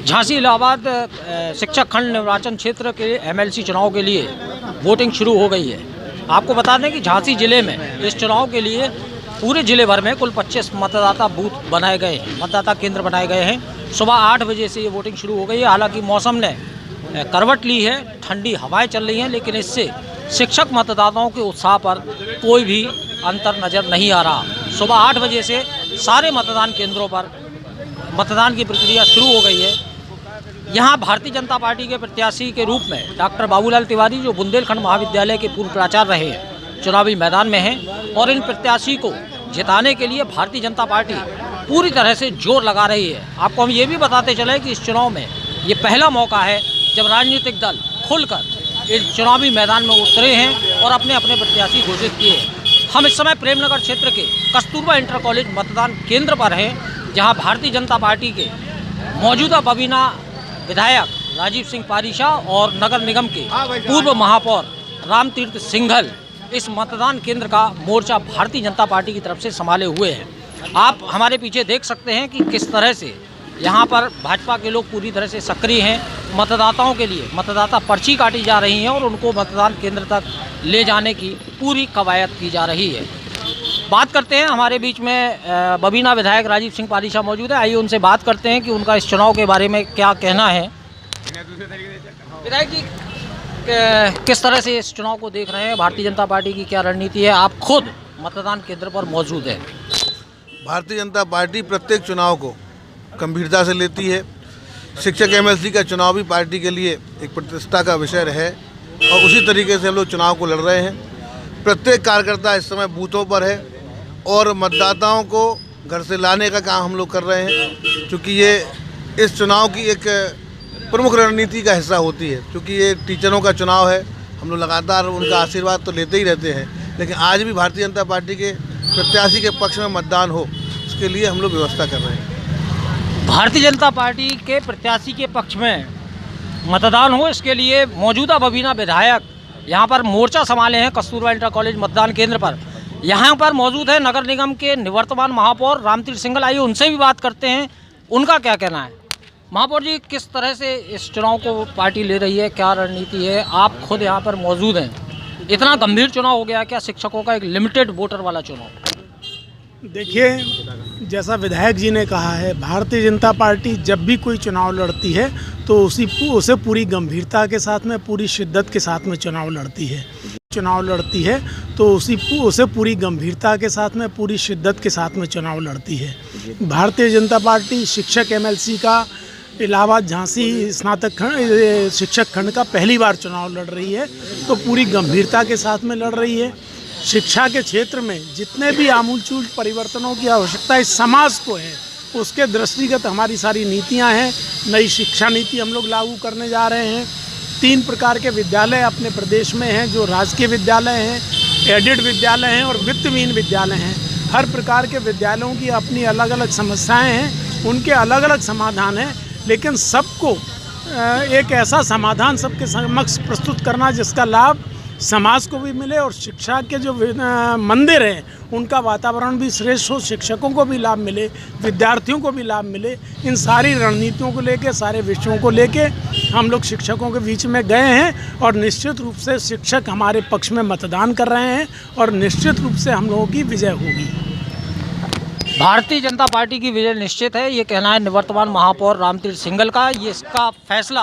झांसी इलाहाबाद शिक्षक खंड निर्वाचन क्षेत्र के एमएलसी चुनाव के लिए वोटिंग शुरू हो गई है। आपको बता दें कि झांसी जिले में इस चुनाव के लिए पूरे जिले भर में कुल 25 मतदाता बूथ बनाए गए हैं, मतदाता केंद्र बनाए गए हैं। सुबह 8 बजे से ये वोटिंग शुरू हो गई है। हालांकि मौसम ने करवट ली है, ठंडी हवाएं चल रही हैं, लेकिन इससे शिक्षक मतदाताओं के उत्साह पर कोई भी अंतर नज़र नहीं आ रहा। सुबह 8 बजे से सारे मतदान केंद्रों पर मतदान की प्रक्रिया शुरू हो गई है। यहाँ भारतीय जनता पार्टी के प्रत्याशी के रूप में डॉक्टर बाबूलाल तिवारी, जो बुंदेलखंड महाविद्यालय के पूर्व प्राचार्य रहे हैं, चुनावी मैदान में हैं और इन प्रत्याशी को जिताने के लिए भारतीय जनता पार्टी पूरी तरह से जोर लगा रही है। आपको हम ये भी बताते चले कि इस चुनाव में ये पहला मौका है जब राजनीतिक दल खुलकर इस चुनावी मैदान में उतरे हैं और अपने अपने प्रत्याशी घोषित किए हैं। हम इस समय प्रेमनगर क्षेत्र के कस्तूरबा इंटर कॉलेज मतदान केंद्र पर हैं, जहां भारतीय जनता पार्टी के मौजूदा बबीना विधायक राजीव सिंह पारीशा और नगर निगम के पूर्व महापौर रामतीर्थ सिंघल इस मतदान केंद्र का मोर्चा भारतीय जनता पार्टी की तरफ से संभाले हुए हैं। आप हमारे पीछे देख सकते हैं कि किस तरह से यहाँ पर भाजपा के लोग पूरी तरह से सक्रिय हैं। मतदाताओं के लिए मतदाता पर्ची काटी जा रही हैं और उनको मतदान केंद्र तक ले जाने की पूरी कवायद की जा रही है। बात करते हैं, हमारे बीच में बबीना विधायक राजीव सिंह पारीशा मौजूद है। आइए उनसे बात करते हैं कि उनका इस चुनाव के बारे में क्या कहना है। विधायक जी, किस तरह से इस चुनाव को देख रहे हैं? भारतीय जनता पार्टी की क्या रणनीति है? आप खुद मतदान केंद्र पर मौजूद हैं। भारतीय जनता पार्टी प्रत्येक चुनाव को गंभीरता से लेती है। शिक्षक एमएलसी का चुनाव भी पार्टी के लिए एक प्रतिष्ठा का विषय है और उसी तरीके से हम लोग चुनाव को लड़ रहे हैं। प्रत्येक कार्यकर्ता इस समय बूथों पर है और मतदाताओं को घर से लाने का काम हम लोग कर रहे हैं, क्योंकि ये इस चुनाव की एक प्रमुख रणनीति का हिस्सा होती है। क्योंकि ये टीचरों का चुनाव है, हम लोग लगातार उनका आशीर्वाद तो लेते ही रहते हैं, लेकिन आज भी भारतीय जनता पार्टी के प्रत्याशी के पक्ष में मतदान हो, उसके लिए हम लोग व्यवस्था कर रहे हैं। भारतीय जनता पार्टी के प्रत्याशी के पक्ष में मतदान हो, इसके लिए मौजूदा बबीना विधायक यहाँ पर मोर्चा संभाले हैं कस्तूरबा इंटर कॉलेज मतदान केंद्र पर। यहाँ पर मौजूद है नगर निगम के निवर्तमान महापौर रामतीर्थ सिंघल। आइए उनसे भी बात करते हैं, उनका क्या कहना है। महापौर जी, किस तरह से इस चुनाव को पार्टी ले रही है, क्या रणनीति है? आप खुद यहाँ पर मौजूद हैं। इतना गंभीर चुनाव हो गया क्या शिक्षकों का, एक लिमिटेड वोटर वाला चुनाव? देखिए, जैसा विधायक जी ने कहा है, भारतीय जनता पार्टी जब भी कोई चुनाव लड़ती है तो उसे पूरी गंभीरता के साथ में, पूरी शिद्दत के साथ में चुनाव लड़ती है। तो उसे पूरी गंभीरता के साथ में, पूरी शिद्दत के साथ में चुनाव लड़ती है। भारतीय जनता पार्टी शिक्षक एमएलसी का इलाहाबाद झांसी स्नातक खंड शिक्षक खंड का पहली बार चुनाव लड़ रही है, तो पूरी गंभीरता के साथ में लड़ रही है। शिक्षा के क्षेत्र में जितने भी आमूलचूल परिवर्तनों की आवश्यकता इस समाज को है, उसके दृष्टिगत हमारी सारी नीतियां हैं। नई शिक्षा नीति हम लोग लागू करने जा रहे हैं। 3 प्रकार के विद्यालय अपने प्रदेश में हैं, जो राजकीय विद्यालय हैं, एडेड विद्यालय हैं और वित्तविहीन विद्यालय हैं। हर प्रकार के विद्यालयों की अपनी अलग अलग समस्याएं हैं, उनके अलग अलग समाधान हैं, लेकिन सबको एक ऐसा समाधान सबके समक्ष प्रस्तुत करना जिसका लाभ समाज को भी मिले और शिक्षा के जो मंदिर हैं उनका वातावरण भी श्रेष्ठ हो, शिक्षकों को भी लाभ मिले, विद्यार्थियों को भी लाभ मिले। इन सारी रणनीतियों को लेके, सारे विषयों को लेके हम लोग शिक्षकों के बीच में गए हैं और निश्चित रूप से शिक्षक हमारे पक्ष में मतदान कर रहे हैं और निश्चित रूप से हम लोगों की विजय होगी। भारतीय जनता पार्टी की विजय निश्चित है, ये कहना है निवर्तमान महापौर रामतीर्थ सिंघल का। ये इसका फैसला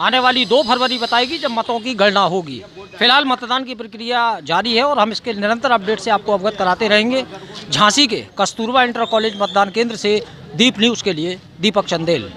आने वाली 2 फरवरी बताएगी, जब मतों की गणना होगी। फिलहाल मतदान की प्रक्रिया जारी है और हम इसके निरंतर अपडेट से आपको अवगत कराते रहेंगे। झांसी के कस्तूरबा इंटर कॉलेज मतदान केंद्र से दीप न्यूज़ के लिए दीपक चंदेल।